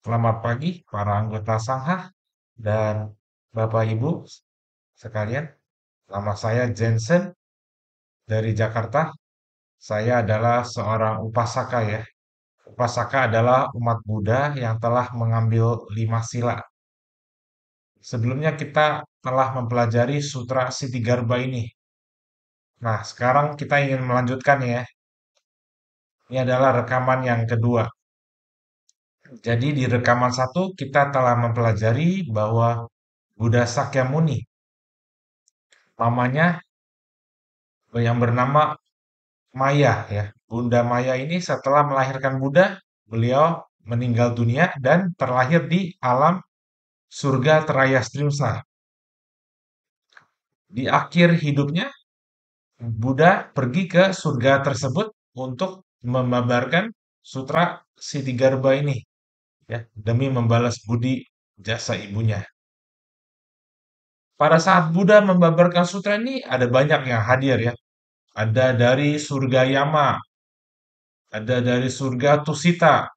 Selamat pagi para anggota Sangha dan Bapak Ibu sekalian. Nama saya Jensen dari Jakarta. Saya adalah seorang upasaka ya. Upasaka adalah umat Buddha yang telah mengambil 5 sila. Sebelumnya kita telah mempelajari Sutra Sitigarbha ini. Nah, sekarang kita ingin melanjutkan ya. Ini adalah rekaman yang kedua. Jadi di rekaman satu kita telah mempelajari bahwa Buddha Sakyamuni, namanya yang bernama Maya ya. Bunda Maya ini setelah melahirkan Buddha, beliau meninggal dunia dan terlahir di alam surga Trayastrimsa. Di akhir hidupnya, Buddha pergi ke surga tersebut untuk membabarkan sutra Sitigarbha ini ya, demi membalas budi jasa ibunya. Pada saat Buddha membabarkan sutra ini ada banyak yang hadir ya. Ada dari surga Yama, ada dari surga Tusita,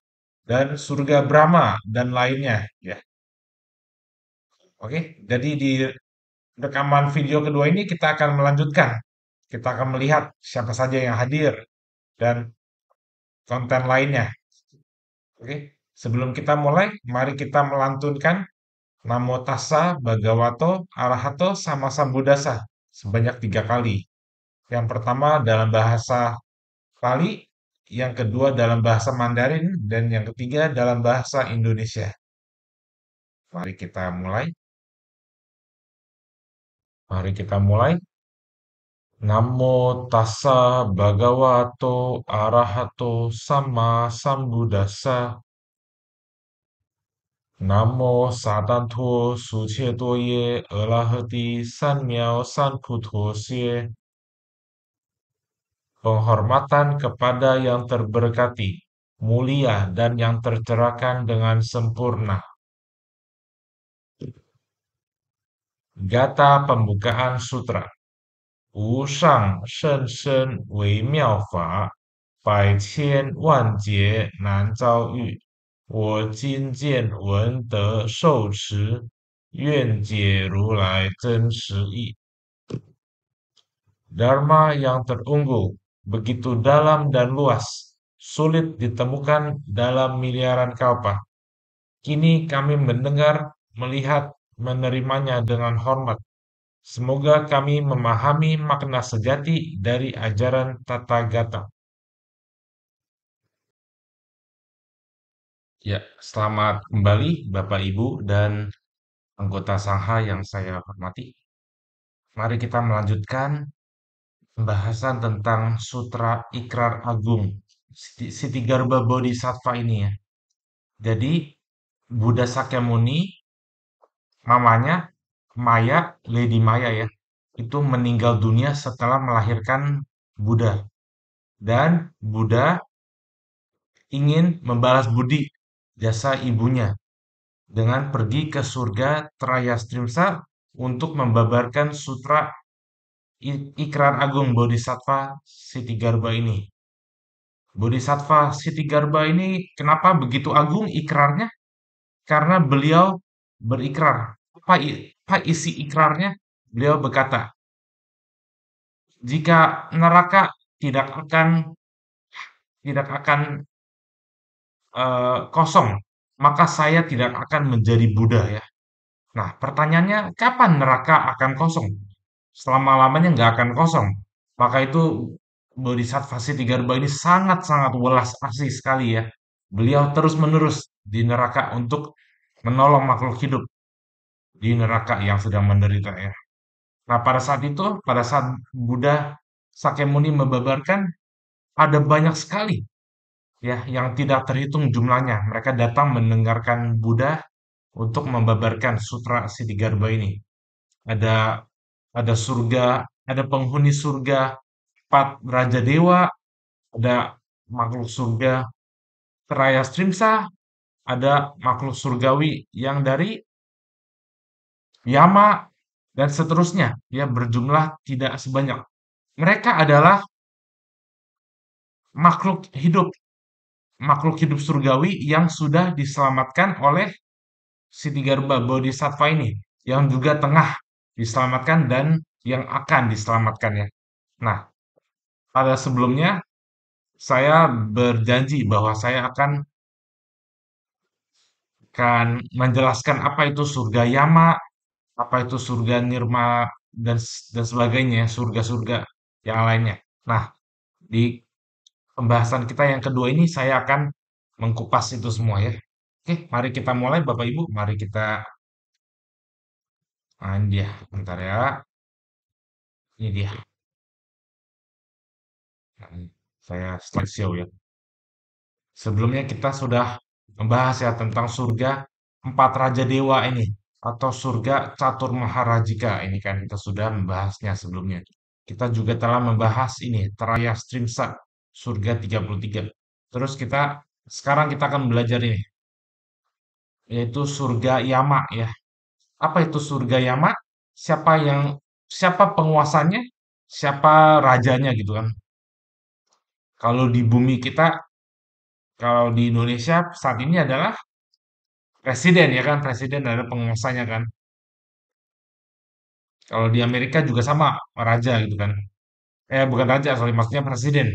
dan surga Brahma dan lainnya ya. Oke, jadi di rekaman video kedua ini kita akan melanjutkan. Kita akan melihat siapa saja yang hadir dan konten lainnya. Oke, sebelum kita mulai, mari kita melantunkan Namo Tassa Bhagavato Arahato Sama Sambuddhassa sebanyak 3 kali. Yang pertama dalam bahasa Pali, yang kedua dalam bahasa Mandarin, dan yang ketiga dalam bahasa Indonesia. Mari kita mulai. Mari kita mulai. Namo tassa bhagavato arahato sama sambuddhassa. Namo sadanto suceto ye arahati sanmiao sanputo xie. Penghormatan kepada yang terberkati, mulia dan yang tercerahkan dengan sempurna. Gata pembukaan sutra. 无上甚深微妙法，百千万劫难遭遇。我今见闻得受持，愿解如来真实义。Dharma yang terunggul, begitu dalam dan luas, sulit ditemukan dalam miliaran kalpa. Kini kami mendengar, melihat, menerimanya dengan hormat. Semoga kami memahami makna sejati dari ajaran Tathagata. Ya, selamat kembali Bapak Ibu dan anggota Sangha yang saya hormati. Mari kita melanjutkan pembahasan tentang Sutra Ikrar Agung, Sitigarbha Bodhisattva ini ya. Jadi, Buddha Sakyamuni, mamanya Maya, Lady Maya ya, itu meninggal dunia setelah melahirkan Buddha. Dan Buddha ingin membalas budi jasa ibunya dengan pergi ke surga Trayastrimsa untuk membabarkan sutra Ikrar Agung Bodhisattva Sitigarbha ini. Bodhisattva Sitigarbha ini kenapa begitu agung ikrarnya? Karena beliau berikrar. Apa isi ikrarnya? Beliau berkata, jika neraka tidak akan kosong, maka saya tidak akan menjadi Buddha ya. Nah, pertanyaannya, kapan neraka akan kosong? Selama-lamanya nggak akan kosong. Maka itu Bodhisattva Sitigarbha ini sangat-sangat welas asih sekali ya. Beliau terus-menerus di neraka untuk menolong makhluk hidup di neraka yang sedang menderita ya. Nah, pada saat Buddha Sakyamuni membabarkan, ada banyak sekali ya yang tidak terhitung jumlahnya. Mereka datang mendengarkan Buddha untuk membabarkan sutra Sitigarbha ini. Ada ada surga, ada penghuni surga, 4 raja dewa, ada makhluk surga Trayastrimsa, ada makhluk surgawi yang dari Yama dan seterusnya, ya berjumlah tidak sebanyak. Mereka adalah makhluk hidup makhluk hidup surgawi yang sudah diselamatkan oleh si tiga rupa bodhisattva ini, yang juga tengah diselamatkan dan yang akan diselamatkan ya. Nah, pada sebelumnya saya berjanji bahwa saya akan menjelaskan apa itu surga Yama, apa itu surga Nirma dan sebagainya, surga-surga yang lainnya. Nah, di pembahasan kita yang kedua ini saya akan mengkupas itu semua ya. Oke, mari kita mulai Bapak Ibu. Mari kita ini dia. Bentar ya. Ini dia. Nah, ini saya slideshow ya. Sebelumnya kita sudah membahas ya tentang surga empat raja dewa ini atau surga catur maharajika ini kan kita sudah membahasnya sebelumnya. Kita juga telah membahas ini Traya Strimsa surga 33. Terus sekarang kita akan belajar ini yaitu surga Yama ya. Apa itu surga Yama? Siapa penguasanya? Siapa rajanya gitu kan. Kalau di bumi kita, kalau di Indonesia saat ini adalah presiden ya kan, presiden adalah penguasanya kan. Kalau di Amerika juga sama, raja gitu kan. Bukan raja, sorry, maksudnya presiden.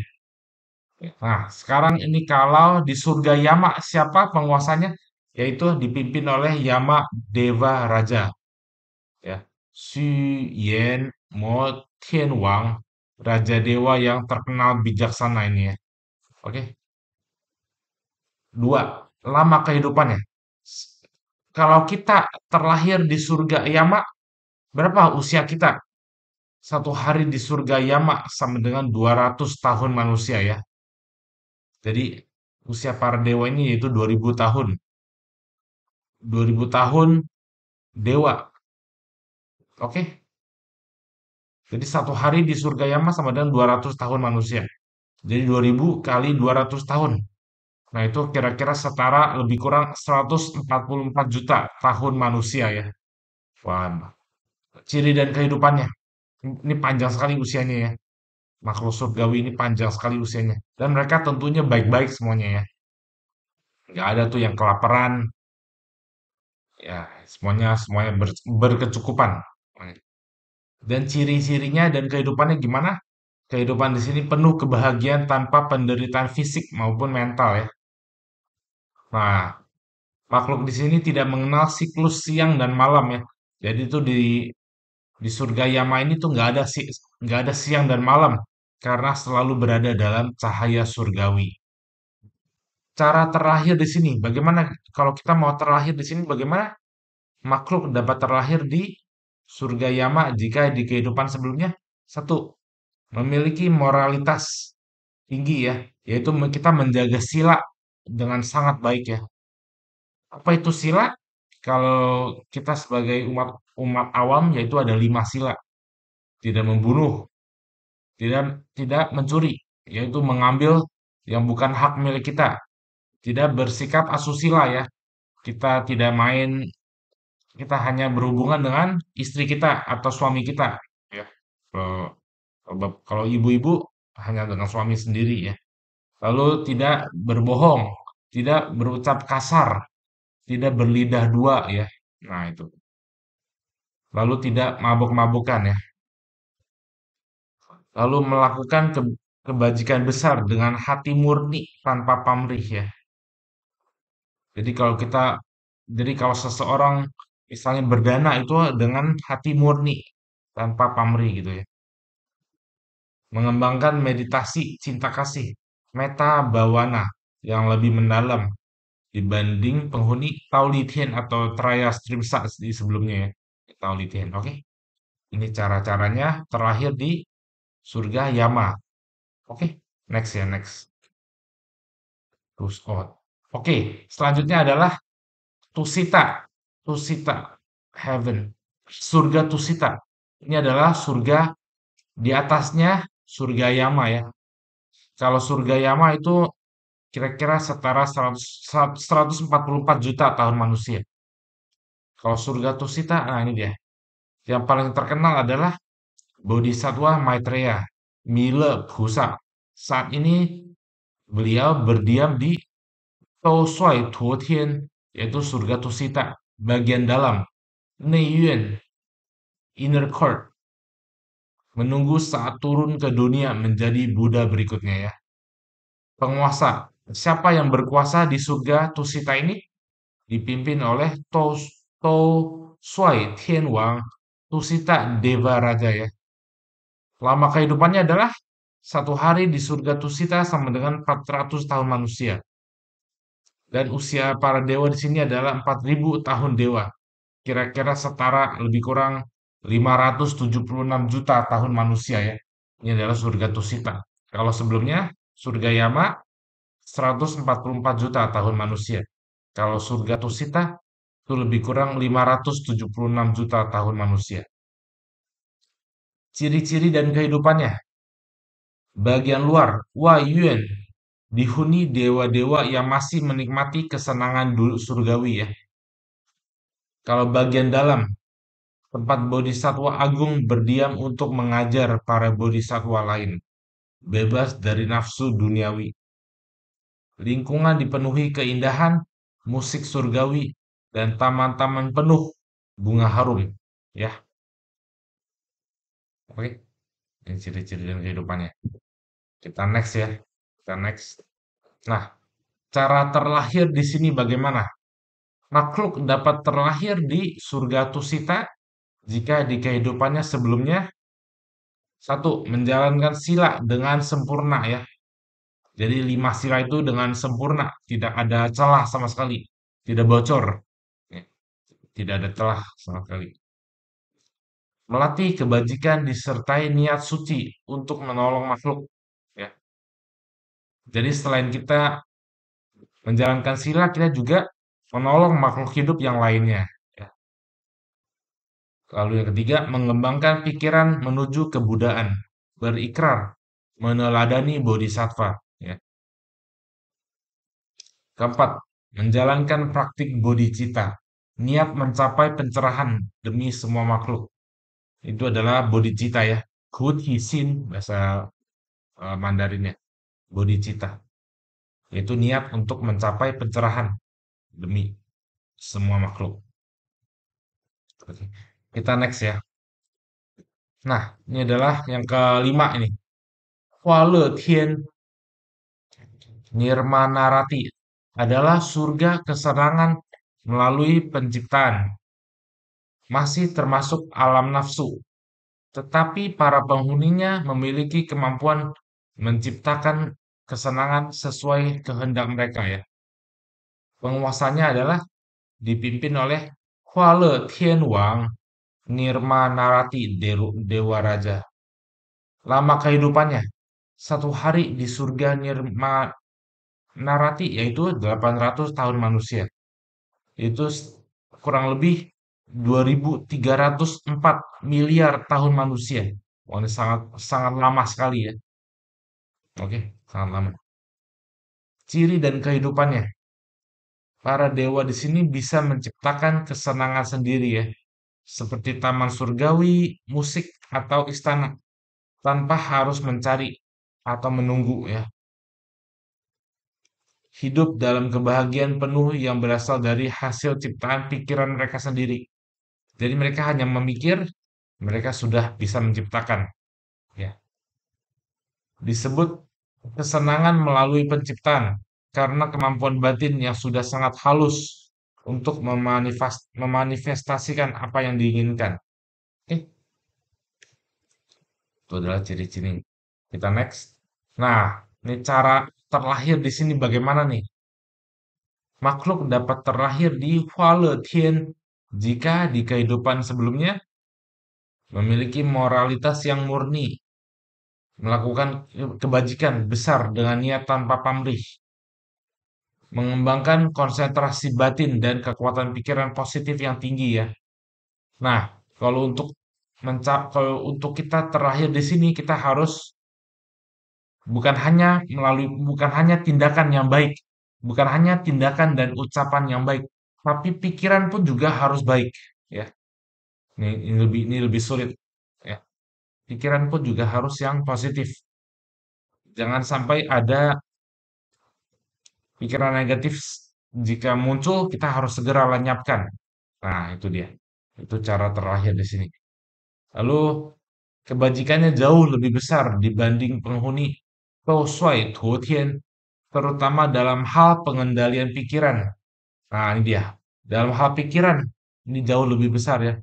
Nah, sekarang ini kalau di surga Yama, siapa penguasanya? Yaitu dipimpin oleh Yama Dewa Raja. Ya, Xu Yan Mo Tian Wang, Raja Dewa yang terkenal bijaksana ini ya. Oke, dua, lama kehidupannya. Kalau kita terlahir di surga Yama, berapa usia kita? Satu hari di surga Yama sama dengan 200 tahun manusia ya. Jadi usia para dewa ini yaitu 2000 tahun. 2000 tahun dewa. Oke. Jadi satu hari di surga Yama sama dengan 200 tahun manusia. Jadi 2000 kali 200 tahun. Nah itu kira-kira setara lebih kurang 144 juta tahun manusia ya. Wah, ciri dan kehidupannya. Ini panjang sekali usianya ya. Makhluk surgawi ini panjang sekali usianya. Dan mereka tentunya baik-baik semuanya ya. Nggak ada tuh yang kelaparan. Ya, semuanya semuanya berkecukupan. Dan ciri-cirinya dan kehidupannya gimana? Kehidupan di sini penuh kebahagiaan tanpa penderitaan fisik maupun mental ya. Nah, makhluk di sini tidak mengenal siklus siang dan malam ya. Jadi itu di surga Yama ini tuh nggak ada siang dan malam karena selalu berada dalam cahaya surgawi. Cara terlahir di sini, bagaimana kalau kita mau terlahir di sini, bagaimana makhluk dapat terlahir di surga Yama jika di kehidupan sebelumnya? Satu, memiliki moralitas tinggi ya, yaitu kita menjaga sila dengan sangat baik ya. Apa itu sila? Kalau kita sebagai umat umat awam yaitu ada 5 sila. Tidak membunuh, tidak tidak mencuri, yaitu mengambil yang bukan hak milik kita. Tidak bersikap asusila ya. Kita tidak main, kita hanya berhubungan dengan istri kita atau suami kita ya. Kalau ibu-ibu hanya dengan suami sendiri ya. Lalu tidak berbohong, tidak berucap kasar, tidak berlidah dua ya. Nah, itu. Lalu tidak mabuk-mabukan ya. Lalu melakukan kebajikan besar dengan hati murni tanpa pamrih ya. Jadi kalau kita jadi kalau seseorang misalnya berdana itu dengan hati murni tanpa pamrih gitu ya. Mengembangkan meditasi cinta kasih, meta bawana yang lebih mendalam dibanding penghuni Taulitian atau Traya Strimsa di sebelumnya ya. Taulitian, oke? Ini cara-caranya terlahir di surga Yama. Oke, next ya, next. Terus out. Oke, selanjutnya adalah Tusita. Tusita Heaven. Surga Tusita. Ini adalah surga di atasnya surga Yama ya. Kalau surga Yama itu kira-kira setara 144 juta tahun manusia. Kalau surga Tusita, nah ini dia. Yang paling terkenal adalah Bodhisattva Maitreya, Mila Bhusa. Saat ini beliau berdiam di Tou Shuai Tuo Tian, yaitu surga Tusita, bagian dalam, Nei Yuan, inner court, menunggu saat turun ke dunia menjadi Buddha berikutnya ya. Penguasa, siapa yang berkuasa di surga Tusita ini? Dipimpin oleh Tou Shuai Tian Wang, Tusita Deva Raja ya. Lama kehidupannya adalah satu hari di surga Tusita sama dengan 400 tahun manusia. Dan usia para dewa di sini adalah 4.000 tahun dewa. Kira-kira setara lebih kurang 576 juta tahun manusia ya. Ini adalah surga Tusita. Kalau sebelumnya surga Yama 144 juta tahun manusia. Kalau surga Tusita itu lebih kurang 576 juta tahun manusia. Ciri-ciri dan kehidupannya. Bagian luar, Wai Yuan, dihuni dewa-dewa yang masih menikmati kesenangan dulu surgawi ya. Kalau bagian dalam, tempat bodhisatwa agung berdiam untuk mengajar para bodhisatwa lain, bebas dari nafsu duniawi. Lingkungan dipenuhi keindahan, musik surgawi, dan taman-taman penuh bunga harum. Ya, oke. Ini ciri-ciri dan kehidupannya. Kita next ya. Kita next. Nah, cara terlahir di sini bagaimana? Makhluk dapat terlahir di surga Tusita jika di kehidupannya sebelumnya satu, menjalankan sila dengan sempurna ya. Jadi 5 sila itu dengan sempurna, tidak ada celah sama sekali, tidak bocor, ya, tidak ada celah sama sekali. Melatih kebajikan disertai niat suci untuk menolong makhluk. Ya. Jadi selain kita menjalankan sila, kita juga menolong makhluk hidup yang lainnya. Ya. Lalu yang ketiga, mengembangkan pikiran menuju kebudaan, berikrar, meneladani bodhisattva. Ya. Keempat, menjalankan praktik bodhicitta, niat mencapai pencerahan demi semua makhluk. Itu adalah bodhicitta ya, Kuhisin bahasa Mandarinnya, bodhicitta. Yaitu niat untuk mencapai pencerahan demi semua makhluk. Oke. Kita next ya. Nah, ini adalah yang kelima ini. Huale Tian Nirmanarati adalah surga kesenangan melalui penciptaan. Masih termasuk alam nafsu, tetapi para penghuninya memiliki kemampuan menciptakan kesenangan sesuai kehendak mereka ya. Penguasanya adalah dipimpin oleh Huale Tianwang Nirma Narati Dewa Raja. Lama kehidupannya, satu hari di surga Nirma Narati yaitu 800 tahun manusia. Itu kurang lebih 2.304 miliar tahun manusia. Wah, ini sangat sangat lama sekali ya. Oke, sangat lama. Ciri dan kehidupannya. Para dewa di sini bisa menciptakan kesenangan sendiri ya, seperti taman surgawi, musik, atau istana, tanpa harus mencari atau menunggu ya. Hidup dalam kebahagiaan penuh yang berasal dari hasil ciptaan pikiran mereka sendiri. Jadi mereka hanya memikir, mereka sudah bisa menciptakan. Ya, disebut kesenangan melalui penciptaan karena kemampuan batin yang sudah sangat halus untuk memanifestasikan apa yang diinginkan. Oke, itu adalah ciri-ciri. Kita next. Nah, ini cara terlahir di sini bagaimana nih? Makhluk dapat terlahir di Huale Tian jika di kehidupan sebelumnya memiliki moralitas yang murni, melakukan kebajikan besar dengan niat tanpa pamrih, mengembangkan konsentrasi batin dan kekuatan pikiran positif yang tinggi ya. Nah, kalau untuk kita terlahir di sini kita harus bukan hanya tindakan yang baik, bukan hanya tindakan dan ucapan yang baik, tapi pikiran pun juga harus baik ya. Ini lebih sulit ya. Pikiran pun juga harus yang positif. Jangan sampai ada Pikiran negatif jika muncul kita harus segera lenyapkan. Nah, itu dia. Itu cara terlahir di sini. Lalu kebajikannya jauh lebih besar dibanding penghuni Tou Shuai Tuo Tian, terutama dalam hal pengendalian pikiran. Nah, ini dia. Dalam hal pikiran, ini jauh lebih besar ya.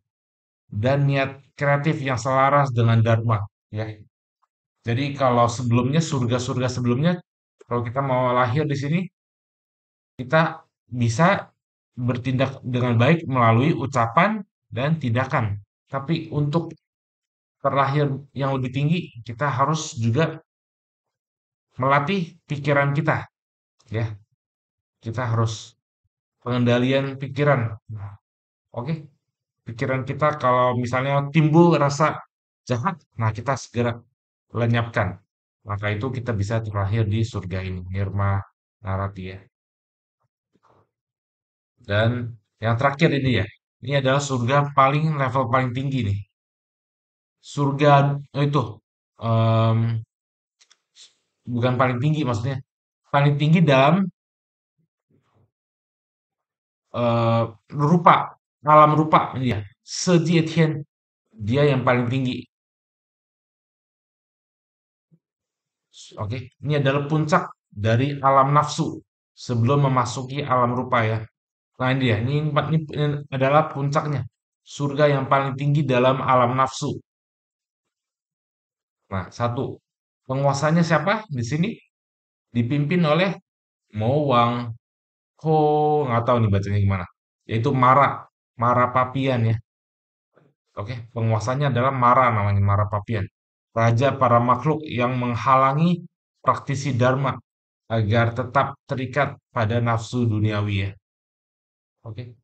Dan niat kreatif yang selaras dengan Dharma. Ya. Jadi kalau sebelumnya, surga-surga sebelumnya, kalau kita mau lahir di sini, kita bisa bertindak dengan baik melalui ucapan dan tindakan. Tapi untuk terlahir yang lebih tinggi, kita harus juga melatih pikiran kita, ya. Kita harus pengendalian pikiran. Nah, oke, pikiran kita kalau misalnya timbul rasa jahat, nah kita segera lenyapkan. Maka itu kita bisa terlahir di surga ini, Nirma Narati ya. Dan yang terakhir ini ya, ini adalah surga paling level paling tinggi nih. Surga itu em, bukan paling tinggi maksudnya, paling tinggi dalam eh, rupa, alam rupa ini ya. Sejie dia yang paling tinggi. Oke, ini adalah puncak dari alam nafsu sebelum memasuki alam rupa ya. Nah ini dia, ini adalah puncaknya. Surga yang paling tinggi dalam alam nafsu. Nah, satu, penguasanya siapa di sini? Dipimpin oleh Mo Wang Ho, nggak tahu nih bacanya gimana. Yaitu Mara, Mara Papian ya. Oke, penguasanya adalah Mara namanya, Mara Papian. Raja para makhluk yang menghalangi praktisi Dharma agar tetap terikat pada nafsu duniawi ya. Oke.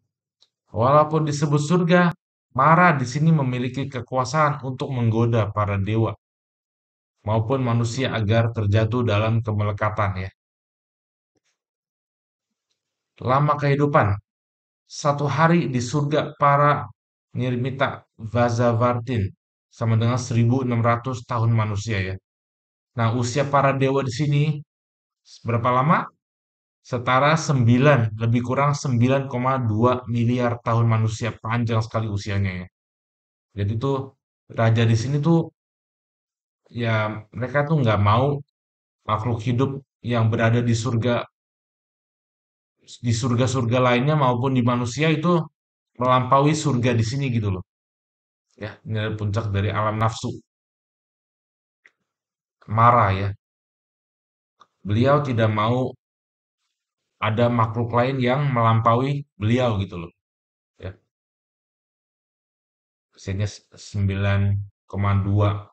Walaupun disebut surga, Mara di sini memiliki kekuasaan untuk menggoda para dewa maupun manusia agar terjatuh dalam kemelekatan ya. Lama kehidupan, satu hari di surga para nirmita Vazavartin sama dengan 1600 tahun manusia ya. Nah, usia para dewa di sini berapa lama? Setara 9, lebih kurang 9,2 miliar tahun manusia. Panjang sekali usianya ya. Jadi tuh raja di sini tuh ya mereka tuh nggak mau makhluk hidup yang berada di surga-surga lainnya maupun di manusia itu melampaui surga di sini gitu loh. Ya, ini adalah puncak dari alam nafsu, marah ya. Beliau tidak mau ada makhluk lain yang melampaui beliau gitu loh. Ya, usianya 9,2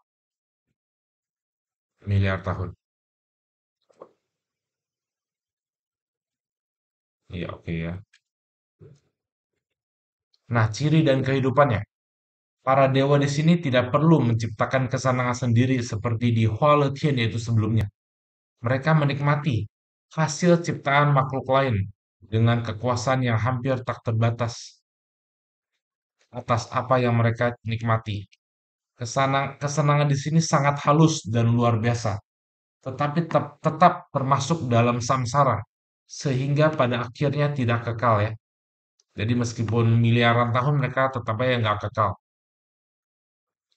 miliar tahun. Iya, oke ya. Nah, ciri dan kehidupannya. Para dewa di sini tidak perlu menciptakan kesenangan sendiri seperti di Hualetian yaitu sebelumnya. Mereka menikmati hasil ciptaan makhluk lain dengan kekuasaan yang hampir tak terbatas atas apa yang mereka nikmati. Kesenangan di sini sangat halus dan luar biasa, tetapi tetap termasuk dalam samsara, sehingga pada akhirnya tidak kekal ya. Jadi meskipun miliaran tahun mereka tetap aja nggak kekal.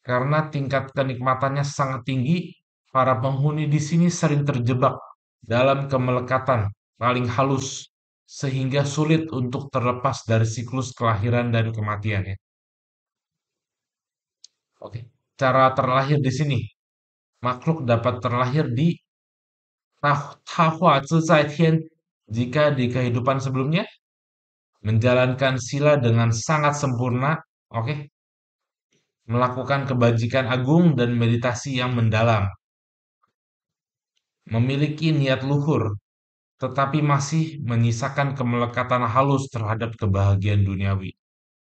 Karena tingkat kenikmatannya sangat tinggi, para penghuni di sini sering terjebak dalam kemelekatan paling halus, sehingga sulit untuk terlepas dari siklus kelahiran dan kematian ya. Oke, cara terlahir di sini, makhluk dapat terlahir di Tahua Zizai Tian jika di kehidupan sebelumnya menjalankan sila dengan sangat sempurna, oke, melakukan kebajikan agung dan meditasi yang mendalam, memiliki niat luhur, tetapi masih menyisakan kemelekatan halus terhadap kebahagiaan duniawi.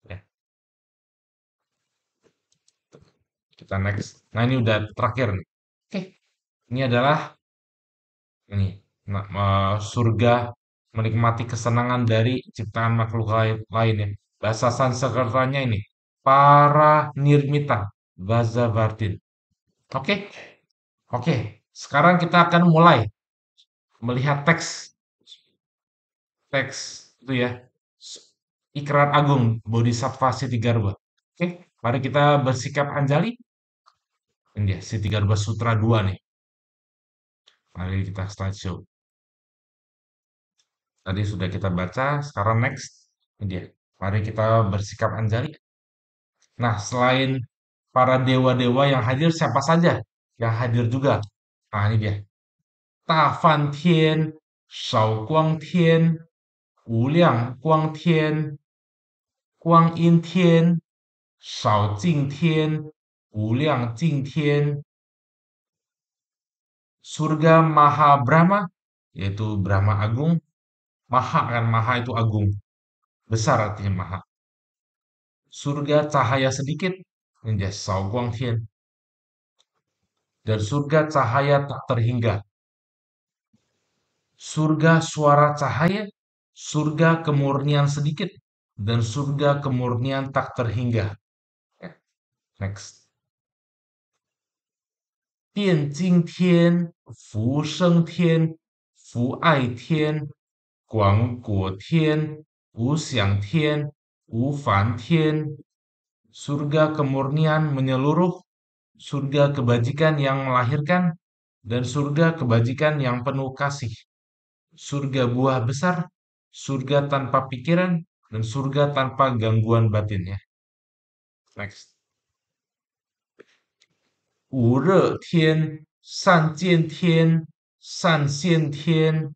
Ya, kita next. Nah ini udah terakhir nih. Oke, ini adalah ini surga menikmati kesenangan dari ciptaan makhluk lain ya. Bahasa Sanskertanya ini para nirmita Vazavartin. Oke, oke. Sekarang kita akan mulai melihat teks teks itu ya. Ikrar agung Bodhisattva Sitigarbha. Oke, mari kita bersikap anjali. Ini dia Sitigarbha Sutra 2 nih. Mari kita slideshow. Tadi sudah kita baca, sekarang next. Ini dia. Mari kita bersikap anjali. Nah, selain para dewa-dewa yang hadir, siapa saja yang hadir juga? Nah, ini dia. Ta Fan Tian, Shao Guang Tian, Wu Liang Guang Tian, Guang Yin Tian, Shao Jing Tian, Wu Liang Jing Tian, surga Maha Brahma, yaitu Brahma Agung. Maha kan, Maha itu agung. Besar artinya Maha. Surga cahaya sedikit, ini dia Shao Guang Tian. Dan surga cahaya tak terhingga. Surga suara cahaya, surga kemurnian sedikit, dan surga kemurnian tak terhingga. Next. 电惊天、福生天、福爱天、广果天、无想天、无烦天, surga kemurnian menyeluruh, surga kebajikan yang melahirkan, dan surga kebajikan yang penuh kasih, surga buah besar, surga tanpa pikiran, dan surga tanpa gangguan batin ya. Next. 五热天、善见天、善现天、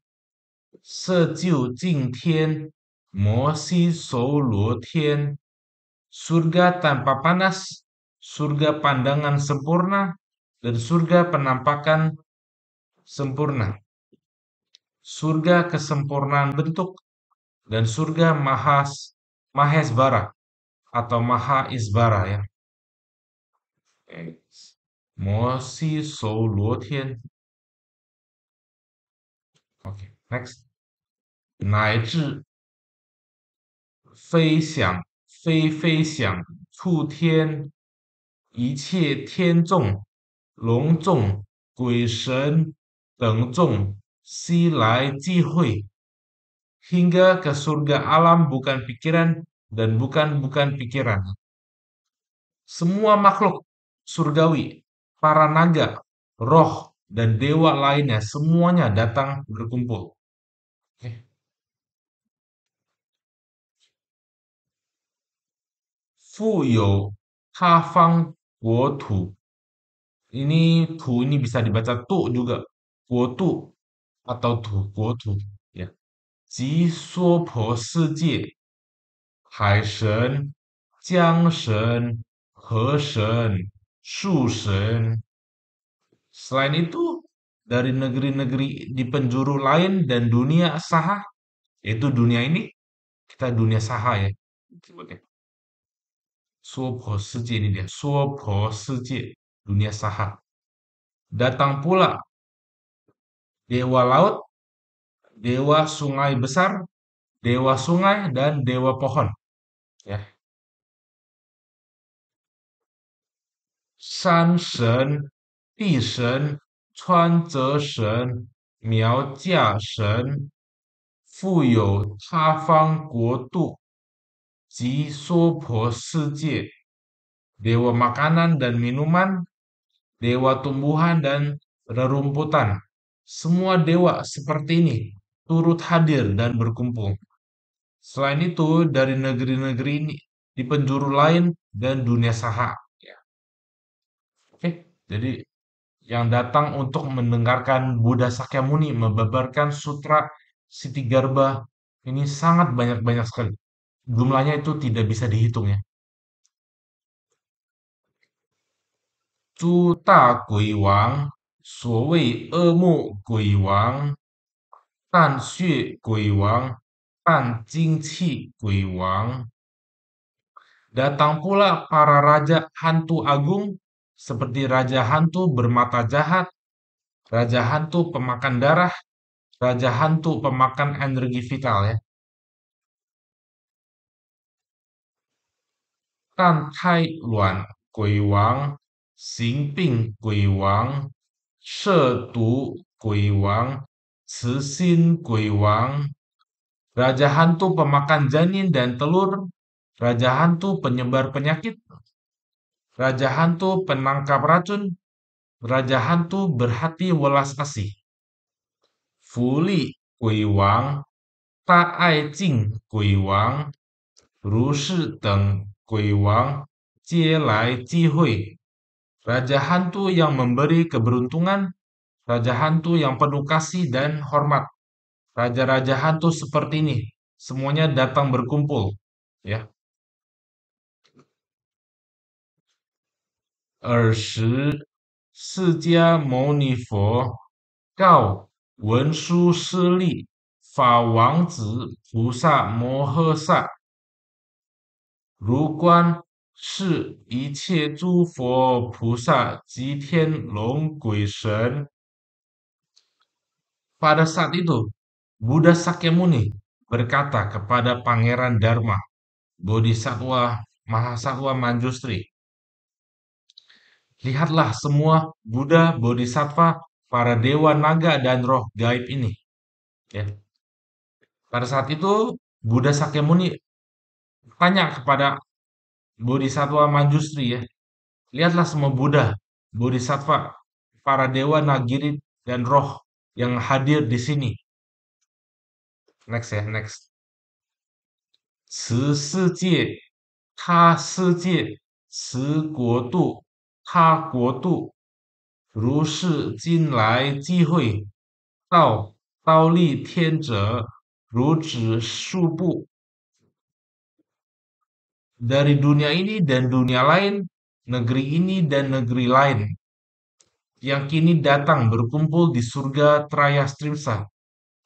色究竟天、摩西首罗天, surga tanpa panas, surga pandangan sempurna, dan surga penampakan sempurna, surga kesempurnaan bentuk, dan surga Mahesvara atau Maha Isvara ya. Mosi Sou Luo Tian. Oke, next. 乃至飞翔，飞翔，触天，一切天众、龙众、鬼神等众悉来际会, hingga ke surga alam bukan pikiran dan bukan pikiran. Semua makhluk surgawi, para naga, roh, dan dewa lainnya semuanya datang berkumpul. Oke. 富有他方国土. Ini bisa dibaca tu juga. Kuotu atau kuotu ya. 即娑婆世界, 海神、江神、河神、树神. Selain itu, dari negeri-negeri di penjuru lain dan dunia saha, yaitu dunia ini, kita dunia saha ya sebutnya. 娑婆世界 ini dia, 娑婆世界, dunia saha. Datang pula dewa laut, dewa sungai besar, dewa sungai, dan dewa pohon. Ya. 山神、地神、川泽神、苗架神，富有他方国度及娑婆世界, dewa makanan dan minuman, dewa tumbuhan dan rerumputan. Semua dewa seperti ini turut hadir dan berkumpul. Selain itu, dari negeri-negeri ini, di penjuru lain, dan dunia saha. Ya. Oke, jadi yang datang untuk mendengarkan Buddha Sakyamuni membabarkan sutra Sitigarbha ini sangat banyak-banyak sekali. Jumlahnya itu tidak bisa dihitung ya. 诸大鬼王，所谓恶目鬼王、淡血鬼王、淡精气鬼王. Datang pula para raja hantu agung, seperti raja hantu bermata jahat, raja hantu pemakan darah, raja hantu pemakan energi vital ya. 但胎卵鬼王、行病鬼王、涉毒鬼王、慈心鬼王, raja hantu pemakan janin dan telur, raja hantu penyebar penyakit, raja hantu penangkap racun, raja hantu berhati welas asih. Fuli Gui Wang, Ta Ai Jing Gui Wang, Ru Shi Deng Gui Wang, Jie Lai Ji Hui. Raja hantu yang memberi keberuntungan, raja hantu yang penuh kasih dan hormat. Raja-raja hantu seperti ini, semuanya datang berkumpul, ya. 尔时释迦牟尼佛告文殊师利法王子菩萨摩诃萨，如观是一切诸佛菩萨及天龙鬼神。Pada saat itu, Buddha Sakyamuni berkata kepada Pangeran Dharma, Bodhisattva Mahasatwa Manjustri, lihatlah semua Buddha, Bodhisattva, para dewa naga dan roh gaib ini. Ya. Pada saat itu, Buddha Sakyamuni tanya kepada Bodhisattva Manjustri ya, lihatlah semua Buddha, Bodhisattva, para dewa nagiri dan roh yang hadir di sini. Next ya, next. 此世界他世界，此国度他国度，如是今来际会，倒立天者，如指数步。Dari dunia ini dan dunia lain, negeri ini dan negeri lain, yang kini datang berkumpul di surga Traya Strimsa.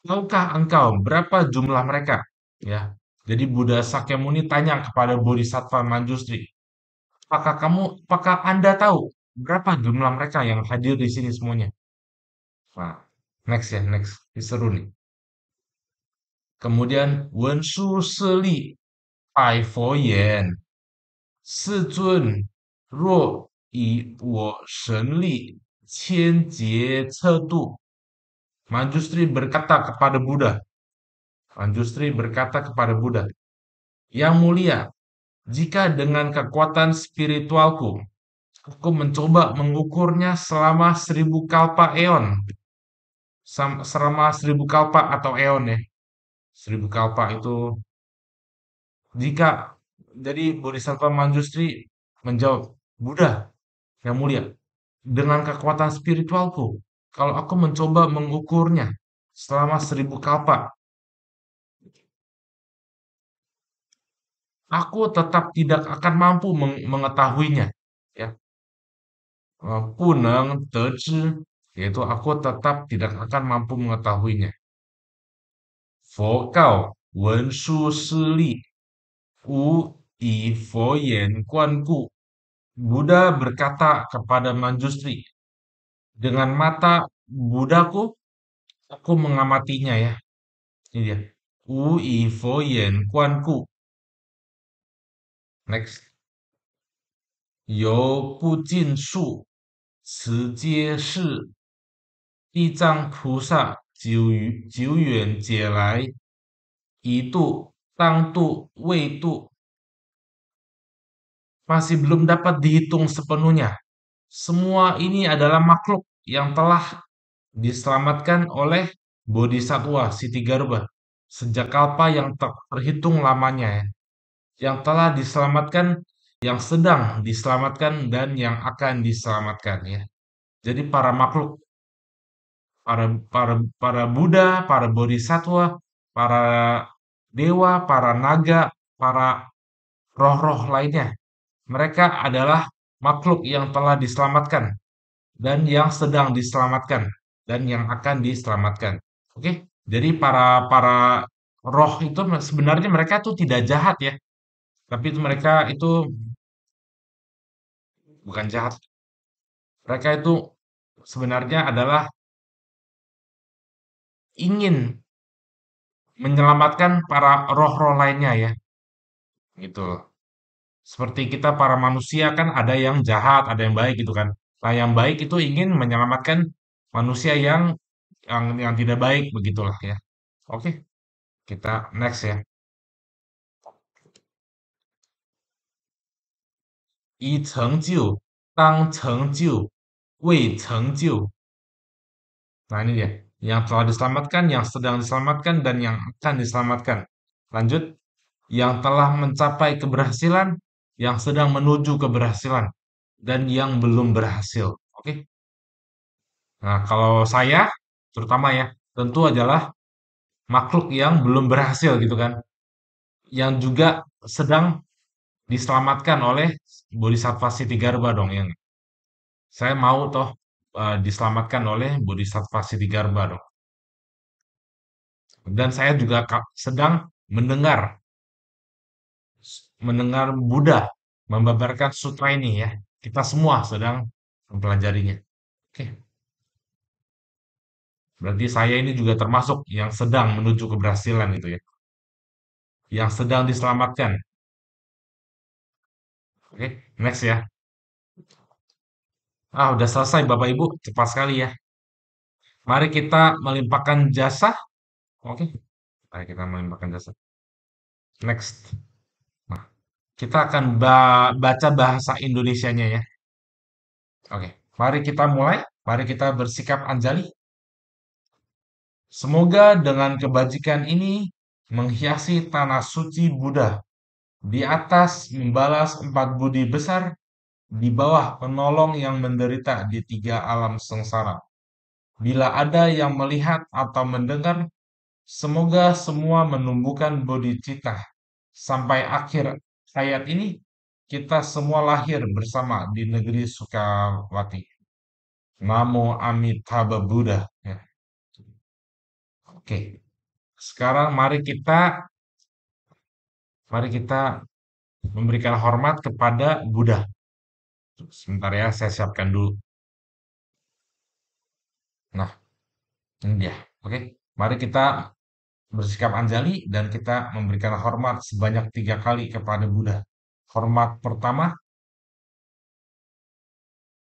Tahukah engkau berapa jumlah mereka? Ya, jadi Buddha Sakyamuni tanya kepada Bodhisattva Manjusri, apakah Anda tahu berapa jumlah mereka yang hadir di sini semuanya? Nah, next ya, next. Ini seru nih. Kemudian, Wen Shu Li Bai Fo Yan, 世尊，若以我神力千劫测度。Manjustri berkata kepada Buddha, Manjustri berkata kepada Buddha, Yang mulia, jika dengan kekuatan spiritualku, aku mencoba mengukurnya selama 1000 kalpa eon. Selama 1000 kalpa atau eon ya. 1000 kalpa itu jika jadi Bodhisattva Manjustri menjawab, Buddha yang mulia, dengan kekuatan spiritualku, kalau aku mencoba mengukurnya selama 1000 kalpa, aku tetap tidak akan mampu mengetahuinya. Ya, puneng tezhi, yaitu aku tetap tidak akan mampu mengetahuinya. Fo gao wen shu shi li, wu yi fo yan guan gu. Buddha berkata kepada Manjustri, dengan mata Buddhaku, aku mengamatinya ya. Ini dia. Wu yi fo yan guan gu. Next. Yo bu jin shu, ci jie shi, 地藏菩萨久远劫来，已度、当度、未度， masih belum dapat dihitung sepenuhnya. Semua ini adalah makhluk yang telah diselamatkan oleh Bodhisattva Sitigarba sejak kalpa yang terhitung lamanya ya. Yang telah diselamatkan, yang sedang diselamatkan, dan yang akan diselamatkan ya. Jadi para makhluk, para Buddha, para Bodhisattva, para dewa, para naga, para roh-roh lainnya. Mereka adalah makhluk yang telah diselamatkan dan yang sedang diselamatkan dan yang akan diselamatkan. Oke, jadi para roh itu sebenarnya mereka tuh tidak jahat ya, tapi itu mereka itu bukan jahat. Mereka itu sebenarnya adalah ingin menyelamatkan para roh-roh lainnya ya, gitu. Seperti kita para manusia kan ada yang jahat, ada yang baik gitu kan. Nah, yang baik itu ingin menyelamatkan manusia yang tidak baik begitulah ya. Oke. Kita next ya. 已成就，当成就，未成就。Nah ini dia. Yang telah diselamatkan, yang sedang diselamatkan, dan yang akan diselamatkan. Lanjut. Yang telah mencapai keberhasilan, yang sedang menuju keberhasilan, dan yang belum berhasil. Oke. Nah, kalau saya, terutama ya, tentu adalah makhluk yang belum berhasil gitu kan. Yang juga sedang diselamatkan oleh Bodhisattva Siddhigarba dong yang saya mau toh diselamatkan oleh Bodhisattva Siddhigarba dong. Dan saya juga sedang mendengar mendengar Buddha membabarkan sutra ini ya. Kita semua sedang mempelajarinya. Oke, berarti saya ini juga termasuk yang sedang menuju keberhasilan itu ya. Yang sedang diselamatkan. Oke, next ya. Ah, udah selesai Bapak Ibu, cepat sekali ya. Mari kita melimpahkan jasa. Oke, mari kita melimpahkan jasa. Next. Nah, kita akan baca bahasa Indonesianya ya. Oke, mari kita mulai. Mari kita bersikap anjali. Semoga dengan kebajikan ini menghiasi tanah suci Buddha, di atas membalas empat budi besar, di bawah penolong yang menderita di tiga alam sengsara. Bila ada yang melihat atau mendengar, semoga semua menumbuhkan bodhicitta. Sampai akhir hayat ini, kita semua lahir bersama di negeri Sukawati. Namo Amitabha Buddha. Ya, oke. Sekarang mari kita memberikan hormat kepada Buddha. Sebentar ya, saya siapkan dulu. Nah, ini dia. Oke, mari kita bersikap anjali dan kita memberikan hormat sebanyak 3 kali kepada Buddha. Hormat pertama,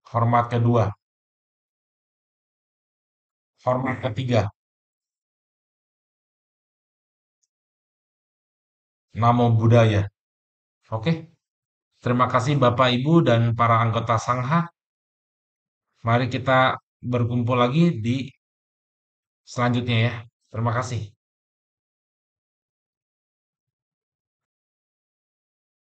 hormat kedua, hormat ketiga. Namo Buddhaya. Oke, terima kasih Bapak Ibu dan para anggota Sangha. Mari kita berkumpul lagi di selanjutnya ya. Terima kasih.